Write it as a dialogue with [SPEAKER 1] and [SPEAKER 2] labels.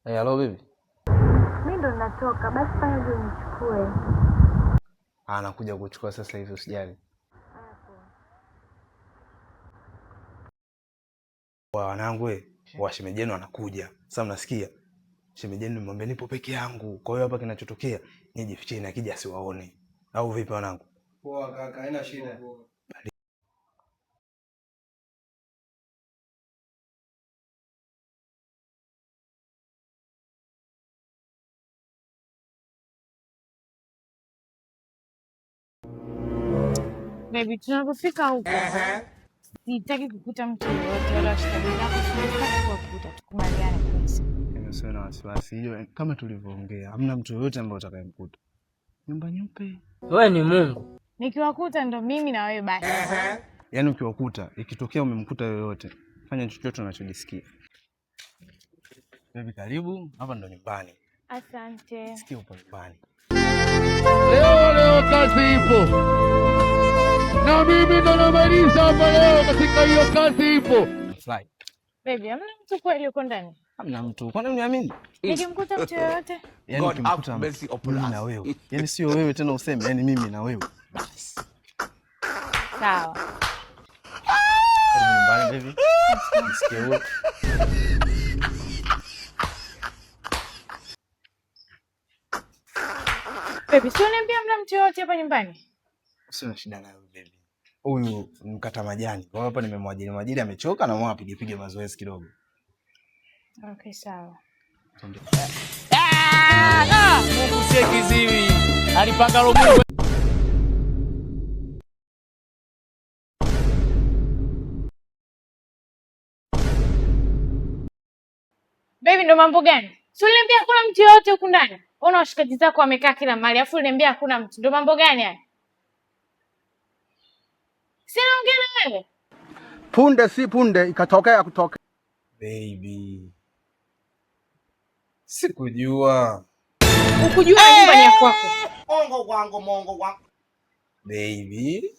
[SPEAKER 1] Hello baby.
[SPEAKER 2] Mimi ndo natoka, basi fanya hivyo nichukue.
[SPEAKER 1] Nakuja kuchukua sasa hivi usijali. Wanangu shemeji yenu anakuja. Sasa mnasikia? Shemeji yenu nimwambia nipo peke yangu. Kwa hiyo hapa kinachotokea ni jificheni akija asiwaone. Au vipi wanangu?
[SPEAKER 3] Poa kaka, haina shida.
[SPEAKER 2] Baby, tunapofika huko. Sitaki kukuta mtu yoyote wala shikaji zako, sitaki kukuta, tukubaliane kabisa.
[SPEAKER 1] Usiwe na wasiwasi. Hiyo kama tulivyoongea, hamna mtu yoyote ambaye utakayemkuta. Nyumba nyeupe.
[SPEAKER 4] Wewe ni Mungu.
[SPEAKER 2] Nikiwakuta ndo mimi na wewe basi.
[SPEAKER 1] Yaani ukiwakuta, ikitokea umemkuta yoyote, fanya chochote unachojisikia. Baby karibu, hapa ndo nyumbani.
[SPEAKER 2] Asante.
[SPEAKER 1] Sikia upo nyumbani.
[SPEAKER 5] Leo kazi ipo. Na mimi ndo namaliza hapa leo katika hiyo kazi ipo.
[SPEAKER 1] Fly.
[SPEAKER 2] Baby, hamna mtu kweli uko ndani?
[SPEAKER 1] Hamna mtu. Kwani uniamini?
[SPEAKER 2] Nikimkuta mtu yoyote?
[SPEAKER 1] Yaani ukimkuta mimi na wewe. Yaani sio wewe tena useme, yaani mimi na wewe. Basi.
[SPEAKER 2] Sawa.
[SPEAKER 1] Nyumbani baby. Sikia wewe.
[SPEAKER 2] Baby, sio niambia hamna mtu yoyote hapa nyumbani?
[SPEAKER 1] Sina shida nayo baby. Huyu mkata majani. Kwa hapa nimemwajiri amechoka na mwa apige mazoezi kidogo.
[SPEAKER 2] Okay, sawa.
[SPEAKER 4] Mungu sie kiziwi. Alipanga Mungu.
[SPEAKER 2] Baby, ndo mambo gani? Si uliniambia hakuna mtu yoyote huku ndani? Ona washikaji zako wamekaa kila mahali, afu uliniambia hakuna mtu. Ndo mambo gani haya? Si naongea na wewe.
[SPEAKER 3] Punde si punde ikatokea kutoka.
[SPEAKER 1] Baby. Sikujua.
[SPEAKER 2] Ukujua nyumba ni ya kwako.
[SPEAKER 3] Mongo wangu.
[SPEAKER 1] Baby.